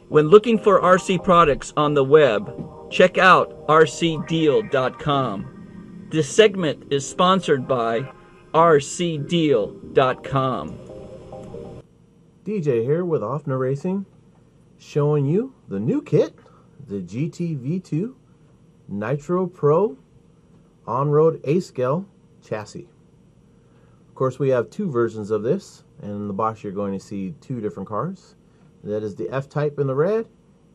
When looking for RC products on the web, check out rcdeal.com. This segment is sponsored by rcdeal.com. DJ here with OFNA Racing, showing you the new kit, the GT-V2 Nitro Pro on-road A-scale chassis. Of course, we have two versions of this, and in the box you're going to see two different cars. That is the F-Type in the red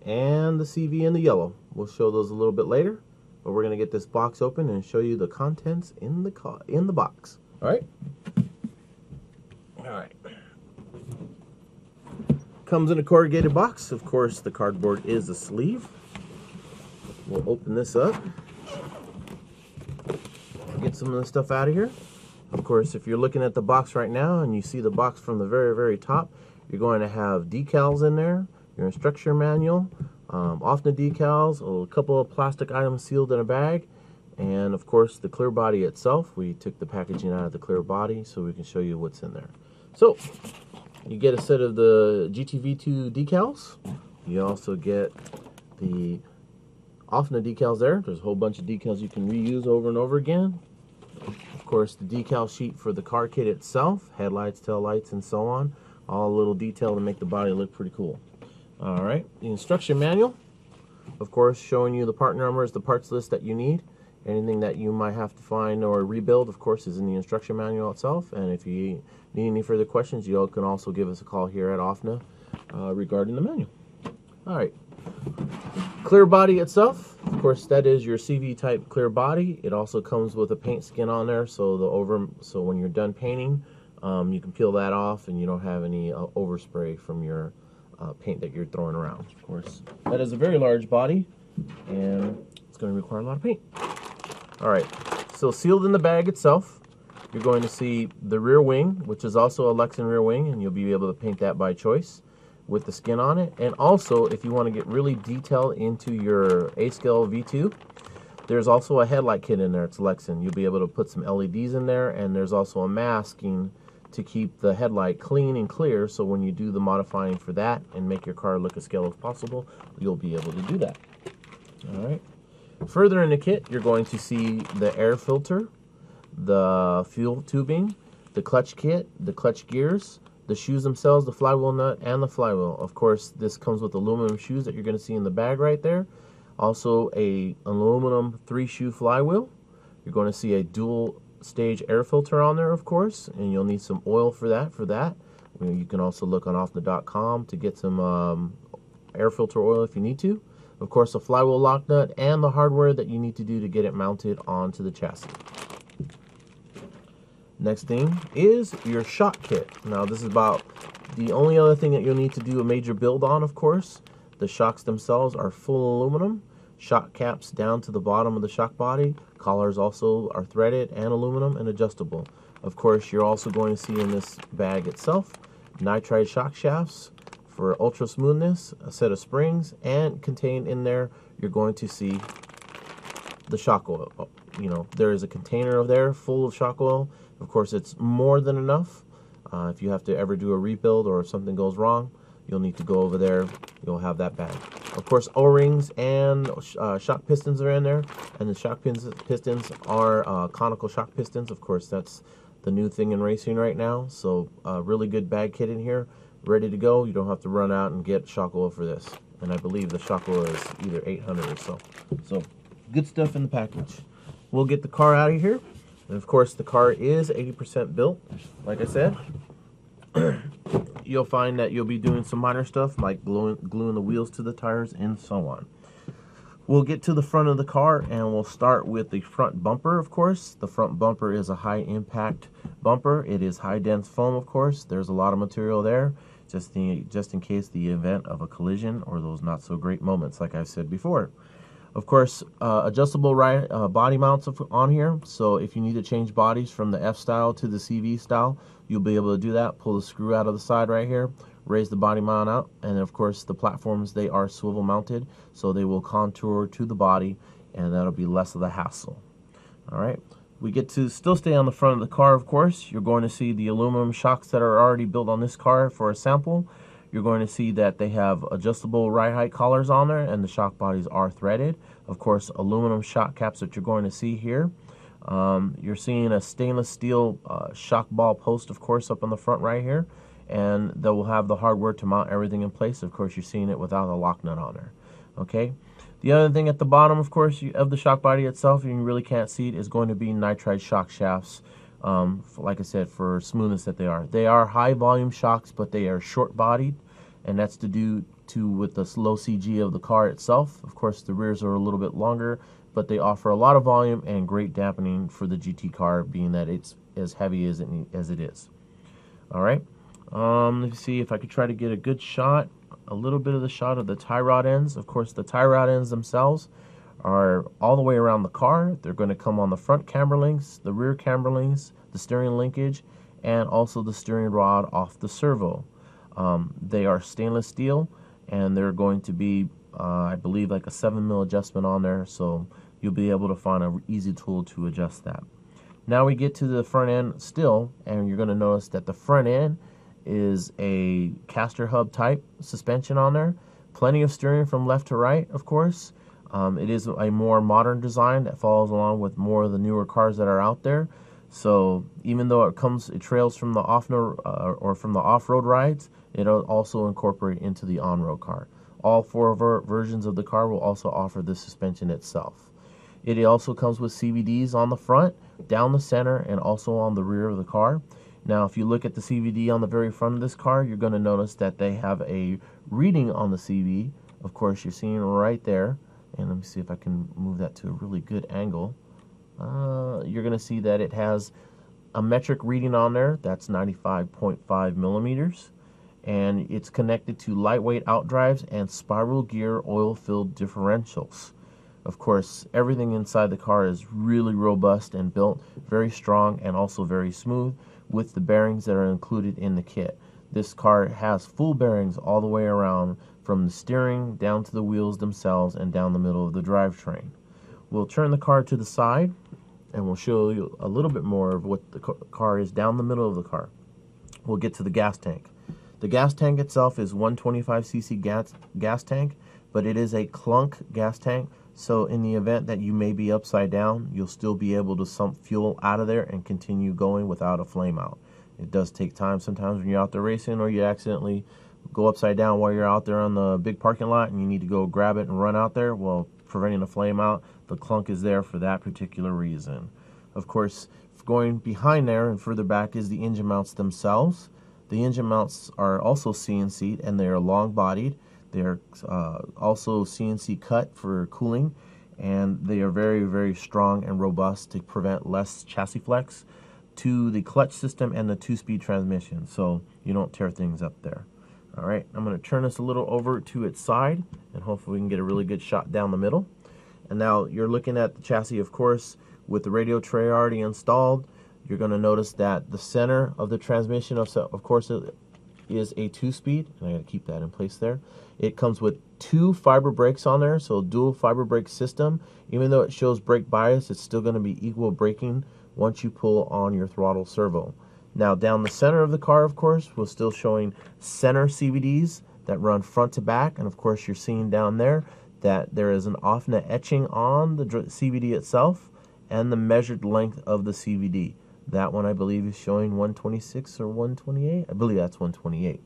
and the CV in the yellow. We'll show those a little bit later, but we're going to get this box open and show you the contents in the box. All right. Comes in a corrugated box. Of course, the cardboard is a sleeve. We'll open this up, get some of the stuff out of here. Of course, if you're looking at the box right now and you see the box from the very top, you're going to have decals in there, your instruction manual, OFNA decals, a couple of plastic items sealed in a bag, and of course the clear body itself. We took the packaging out of the clear body so we can show you what's in there. So you get a set of the GT-V2 decals. You also get the OFNA decals there. There's a whole bunch of decals you can reuse over and over again. Of course, the decal sheet for the car kit itself, headlights, taillights, and so on. All a little detail to make the body look pretty cool. All right, the instruction manual, of course, showing you the part numbers, the parts list that you need. Anything that you might have to find or rebuild, of course, is in the instruction manual itself. And if you need any further questions, you all can also give us a call here at OFNA regarding the manual. All right. Clear body itself, of course, that is your CV type clear body. It also comes with a paint skin on there, so when you're done painting, you can peel that off and you don't have any overspray from your paint that you're throwing around. Of course, that is a very large body and it's going to require a lot of paint. All right, so sealed in the bag itself, you're going to see the rear wing, which is also a Lexan rear wing, and you'll be able to paint that by choice with the skin on it. And also, if you want to get really detailed into your A-scale V2, there's also a headlight kit in there. It's Lexan. You'll be able to put some LEDs in there, and there's also a masking to keep the headlight clean and clear, so when you do the modifying for that and make your car look as scale as possible, you'll be able to do that. All right. Further in the kit, you're going to see the air filter, the fuel tubing, the clutch kit, the clutch gears, the shoes themselves, the flywheel nut, and the flywheel. Of course, this comes with aluminum shoes that you're going to see in the bag right there. Also, a aluminum 3-shoe flywheel. You're going to see a dual stage air filter on there, of course, and you'll need some oil for that. You can also look on OFNA.com to get some air filter oil if you need to. Of course, a flywheel lock nut and the hardware that you need to do to get it mounted onto the chassis. Next thing is your shock kit. Now, this is about the only other thing that you'll need to do a major build on, of course. The shocks themselves are full aluminum. Shock caps down to the bottom of the shock body. Collars also are threaded and aluminum and adjustable. Of course, you're also going to see in this bag itself nitride shock shafts for ultra smoothness, a set of springs, and contained in there you're going to see the shock oil. You know, there is a container there full of shock oil. Of course, it's more than enough. If you have to ever do a rebuild or if something goes wrong, you'll need to go over there. You'll have that bag. Of course, O-rings and shock pistons are in there, and the shock pistons are conical shock pistons. Of course, that's the new thing in racing right now. So, really good bag kit in here, ready to go. You don't have to run out and get shock oil for this. And I believe the shock oil is either 800 or so. So, good stuff in the package. We'll get the car out of here. And of course, the car is 80% built, like I said. You'll find that you'll be doing some minor stuff like gluing the wheels to the tires and so on. We'll get to the front of the car and we'll start with the front bumper, of course. The front bumper is a high impact bumper. It is high dense foam, of course. There's a lot of material there just in case the event of a collision or those not so great moments, like I've said before. Of course, adjustable body mounts on here, so if you need to change bodies from the F style to the CV style, you'll be able to do that. Pull the screw out of the side right here, raise the body mount out, and of course the platforms, they are swivel mounted, so they will contour to the body, and that'll be less of the hassle. All right, we get to still stay on the front of the car, of course. You're going to see the aluminum shocks that are already built on this car for a sample. you're going to see that they have adjustable ride height collars on there, and the shock bodies are threaded. Of course, aluminum shock caps that you're going to see here. You're seeing a stainless steel shock ball post, of course, up on the front right here, and they will have the hardware to mount everything in place. Of course, you're seeing it without a lock nut on there. Okay. The other thing at the bottom, of course, of the shock body itself, you really can't see it, is going to be nitride shock shafts. Like I said, for smoothness that they are. They are high volume shocks, but they are short bodied, and that's to do with the low CG of the car itself. Of course, the rears are a little bit longer, but they offer a lot of volume and great dampening for the GT car, being that it's as heavy as it is. All right. Let's see if I could try to get a good shot. A little bit of the shot of the tie rod ends. Of course, the tie rod ends themselves are all the way around the car. They're going to come on the front camber links, the rear camber links, the steering linkage, and also the steering rod off the servo. They are stainless steel, and they're going to be, I believe, like a 7mm adjustment on there, so you'll be able to find an easy tool to adjust that. Now we get to the front end still, and you're going to notice that the front end is a caster hub type suspension on there. Plenty of steering from left to right, of course. It is a more modern design that follows along with more of the newer cars that are out there. So even though it trails from the OFNA or from the off-road rides, it'll also incorporate into the on-road car. All four versions of the car will also offer this suspension itself. It also comes with CVDs on the front, down the center, and also on the rear of the car. Now, if you look at the CVD on the very front of this car, you're going to notice that they have a reading on the CV. Of course, you're seeing right there. And let me see if I can move that to a really good angle. You're going to see that it has a metric reading on there. That's 95.5 millimeters. And it's connected to lightweight outdrives and spiral gear oil-filled differentials. Of course, everything inside the car is really robust and built, very strong and also very smooth, with the bearings that are included in the kit. This car has full bearings all the way around, from the steering down to the wheels themselves and down the middle of the drivetrain. We'll turn the car to the side and we'll show you a little bit more of what the car is down the middle of the car. We'll get to the gas tank. The gas tank itself is 125cc gas tank, but it is a clunk gas tank, so in the event that you may be upside down, you'll still be able to sump fuel out of there and continue going without a flame out. It does take time sometimes when you're out there racing, or you accidentally go upside down while you're out there on the big parking lot and you need to go grab it and run out there. Well, preventing a flame out, the clunk is there for that particular reason. Of course, going behind there and further back is the engine mounts themselves. The engine mounts are also CNC, and they are long bodied. They are also CNC cut for cooling, and they are very, very strong and robust to prevent less chassis flex to the clutch system and the 2-speed transmission, so you don't tear things up there. All right, I'm going to turn this a little over to its side, and hopefully we can get a really good shot down the middle. And now you're looking at the chassis, of course, with the radio tray already installed. You're going to notice that the center of the transmission, of course, it is a 2-speed, and I got to keep that in place there. It comes with 2 fiber brakes on there, so dual fiber brake system. Even though it shows brake bias, it's still going to be equal braking once you pull on your throttle servo. Now down the center of the car, of course, we're still showing center CVDs that run front to back, and of course you're seeing down there that there is an OFNA etching on the CVD itself and the measured length of the CVD. That one I believe is showing 126 or 128. I believe that's 128.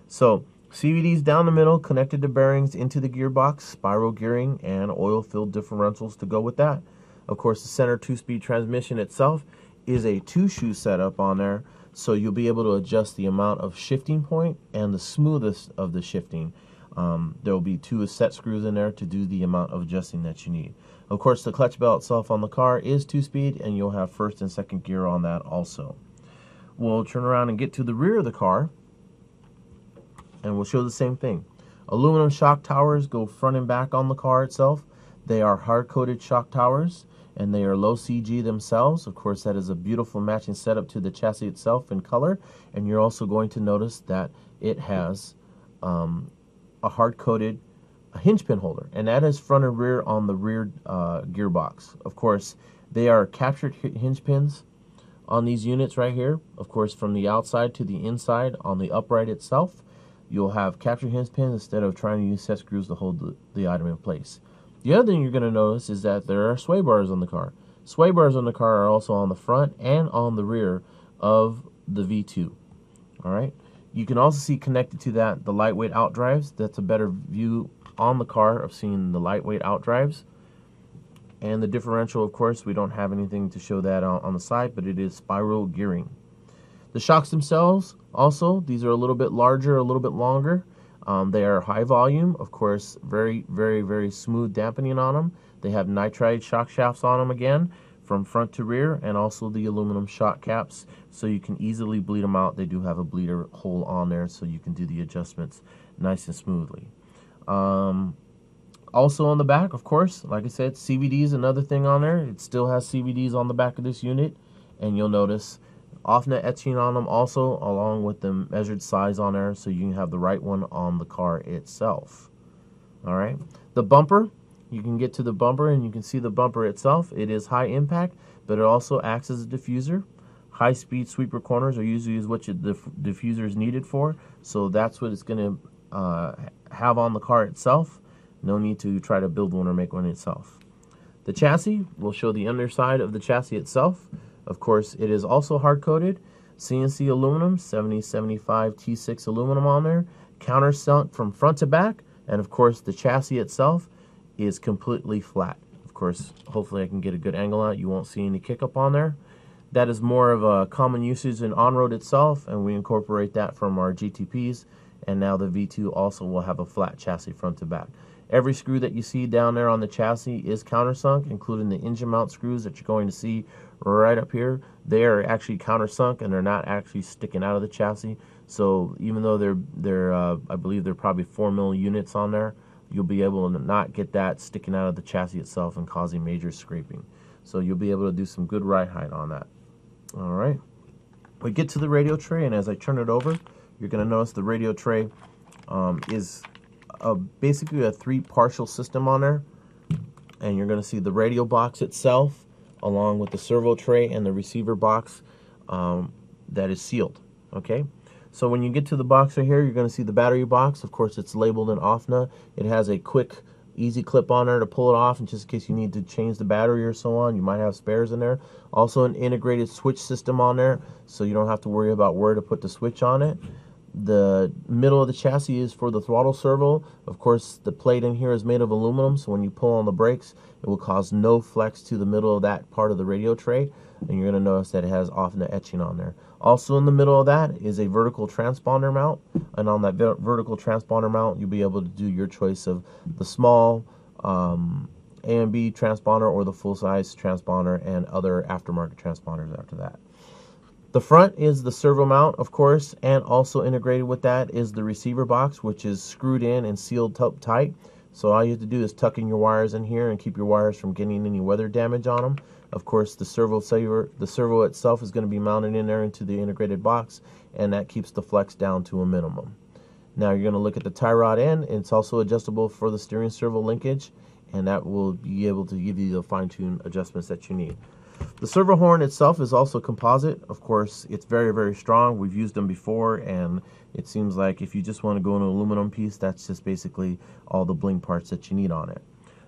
So CVDs down the middle, connected to bearings into the gearbox, spiral gearing, and oil-filled differentials to go with that. Of course, the center 2-speed transmission itself is a 2-shoe setup on there, so you'll be able to adjust the amount of shifting point and the smoothest of the shifting. There will be 2 set screws in there to do the amount of adjusting that you need. Of course, the clutch belt itself on the car is 2-speed, and you'll have first and second gear on that also. We'll turn around and get to the rear of the car, and we'll show the same thing. Aluminum shock towers go front and back on the car itself. They are hard-coated shock towers, and they are low CG themselves. Of course, that is a beautiful matching setup to the chassis itself in color, and you're also going to notice that it has a hard-coated hinge pin holder, and that is front and rear on the rear gearbox. Of course, they are captured hinge pins on these units right here, of course, from the outside to the inside on the upright itself. you'll have capture hinge pins instead of trying to use set screws to hold the item in place. The other thing you're going to notice is that there are sway bars on the car. Sway bars on the car are also on the front and on the rear of the V2. All right. You can also see connected to that the lightweight out drives. That's a better view on the car of seeing the lightweight out drives. And the differential, of course, we don't have anything to show that on the side, but it is spiral gearing. The shocks themselves, also, these are a little bit larger, a little bit longer. They are high volume, of course, very, very, very smooth dampening on them. They have nitride shock shafts on them again, from front to rear, and also the aluminum shock caps, so you can easily bleed them out. They do have a bleeder hole on there, so you can do the adjustments nice and smoothly. Also on the back, of course, like I said, CVD is another thing on there. It still has CVDs on the back of this unit, and you'll notice OFNA etching on them also, along with the measured size on there, so you can have the right one on the car itself. All right, the bumper, you can get to the bumper and you can see the bumper itself. It is high impact, but it also acts as a diffuser. High speed sweeper corners are usually what your diffuser is needed for, so that's what it's going to have on the car itself. No need to try to build one or make one itself. The chassis will show the underside of the chassis itself. Of course, it is also hard-coated. CNC aluminum, 7075 T6 aluminum on there. Countersunk from front to back. And of course, the chassis itself is completely flat. Of course, hopefully I can get a good angle on it. You won't see any kick up on there. That is more of a common usage in on-road itself, and we incorporate that from our GTPs. And now the V2 also will have a flat chassis front to back. Every screw that you see down there on the chassis is countersunk, including the engine mount screws that you're going to see right up here. They are actually countersunk, and they're not actually sticking out of the chassis. So even though they're I believe they're probably 4mm units on there, you'll be able to not get that sticking out of the chassis itself and causing major scraping. So you'll be able to do some good ride height on that. All right. We get to the radio tray, and as I turn it over, you're going to notice the radio tray is basically a 3 partial system on there, and you're going to see the radio box itself along with the servo tray and the receiver box that is sealed. Okay, so when you get to the box right here, you're going to see the battery box. Of course, it's labeled in OFNA. It has a quick easy clip on there to pull it off, and just in case you need to change the battery or so on, you might have spares in there. Also an integrated switch system on there, so you don't have to worry about where to put the switch on it. The middle of the chassis is for the throttle servo. Of course, the plate in here is made of aluminum, so when you pull on the brakes, it will cause no flex to the middle of that part of the radio tray, and you're going to notice that it has OFNA etching on there. Also in the middle of that is a vertical transponder mount, and on that vertical transponder mount, you'll be able to do your choice of the small A and B transponder or the full-size transponder and other aftermarket transponders after that. The front is the servo mount, of course, and also integrated with that is the receiver box, which is screwed in and sealed up tight. So all you have to do is tuck in your wires in here and keep your wires from getting any weather damage on them. Of course, the servo itself is going to be mounted in there into the integrated box, and that keeps the flex down to a minimum. Now you're going to look at the tie rod end, and it's also adjustable for the steering servo linkage, and that will be able to give you the fine-tune adjustments that you need. The servo horn itself is also composite. Of course, it's very, very strong. We've used them before, and it seems like if you just want to go in an aluminum piece, that's just basically all the bling parts that you need on it.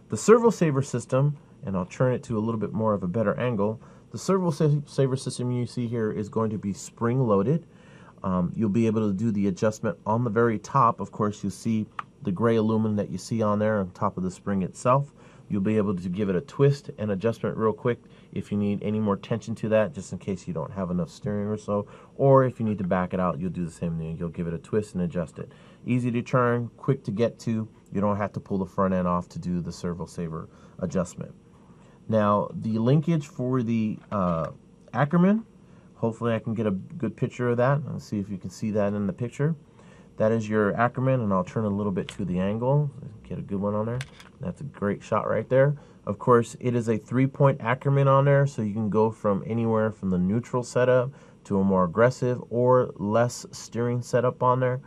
The servo saver system, and I'll turn it to a little bit more of a better angle, the servo saver system you see here is going to be spring loaded. You'll be able to do the adjustment on the very top. Of course, you see the gray aluminum that you see on there on top of the spring itself. You'll be able to give it a twist and adjustment real quick if you need any more tension to that, just in case you don't have enough steering or so. Or if you need to back it out, you'll do the same thing. You'll give it a twist and adjust it. Easy to turn, quick to get to. You don't have to pull the front end off to do the servo saver adjustment. Now, the linkage for the Ackerman, hopefully I can get a good picture of that. Let's see if you can see that in the picture. That is your Ackerman, and I'll turn a little bit to the angle. Get a good one on there. That's a great shot right there. Of course, it is a 3-point Ackerman on there, so you can go from anywhere from the neutral setup to a more aggressive or less steering setup on there,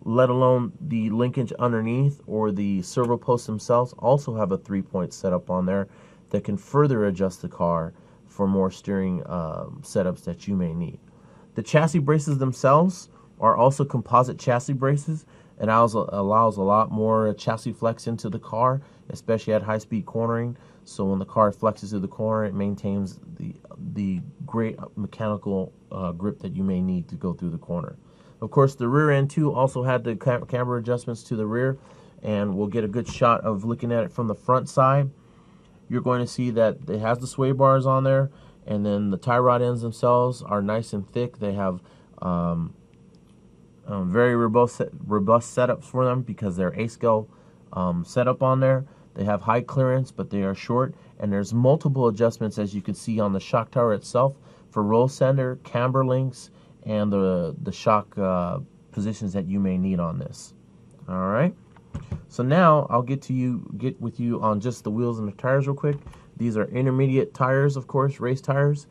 let alone the linkage underneath or the servo posts themselves also have a 3-point setup on there that can further adjust the car for more steering setups that you may need. The chassis braces themselves are also composite chassis braces. It allows a lot more chassis flex into the car, especially at high-speed cornering. So when the car flexes to the corner, it maintains the great mechanical grip that you may need to go through the corner. Of course, the rear end too also had the camber adjustments to the rear, and we'll get a good shot of looking at it from the front side. You're going to see that it has the sway bars on there, and then the tie rod ends themselves are nice and thick. They have very robust setups for them because they're A-scale setup on there. They have high clearance, but they are short, and there's multiple adjustments, as you can see, on the shock tower itself for roll center, camber links, and the shock positions that you may need on this. All right. So now I'll get with you on just the wheels and the tires real quick. These are intermediate tires, of course, race tires.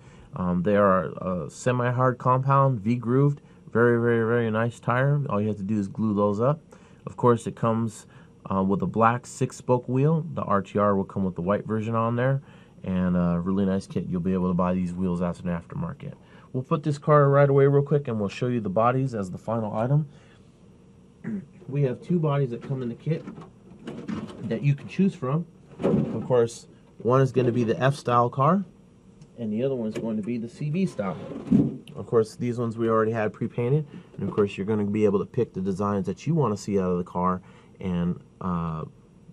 They are semi-hard compound, V-grooved, very, very, very nice tire. All you have to do is glue those up. Of course, it comes with a black 6-spoke wheel. The RTR will come with the white version on there, and a really nice kit. You'll be able to buy these wheels as an aftermarket. We'll put this car right away real quick, and we'll show you the bodies as the final item. We have 2 bodies that come in the kit that you can choose from. Of course, one is going to be the F-style car, and the other one is going to be the CV style. Of course, these ones we already had pre-painted, and of course you're going to be able to pick the designs that you want to see out of the car and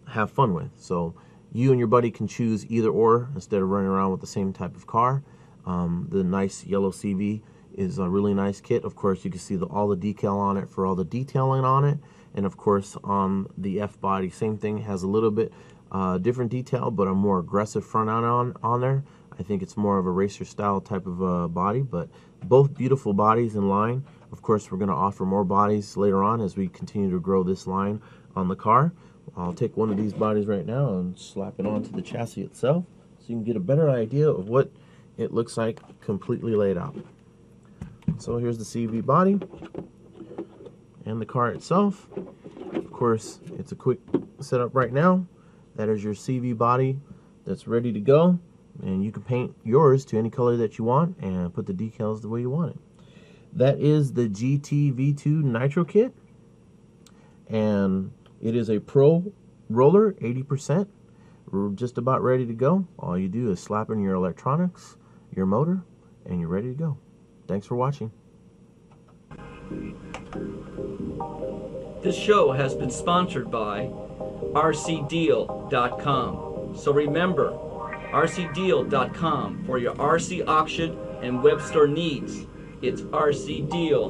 have fun with. So you and your buddy can choose either or instead of running around with the same type of car. The nice yellow CV is a really nice kit. Of course, you can see all the decal on it for all the detailing on it. And of course, on the F body, same thing, has a little bit different detail, but a more aggressive front end on there. I think it's more of a racer style type of body, but both beautiful bodies in line. Of course, we're going to offer more bodies later on as we continue to grow this line on the car. I'll take one of these bodies right now and slap it onto the chassis itself so you can get a better idea of what it looks like completely laid out. So here's the CV body and the car itself. Of course, it's a quick setup right now. That is your CV body that's ready to go, and you can paint yours to any color that you want and put the decals the way you want it. That is the GT-V2 Nitro kit, and it is a pro roller, 80%. We're just about ready to go. All you do is slap in your electronics, your motor, and you're ready to go. Thanks for watching. This show has been sponsored by rcdeal.com. So remember, rcdeal.com for your RC auction and web store needs. It's rcdeal.com.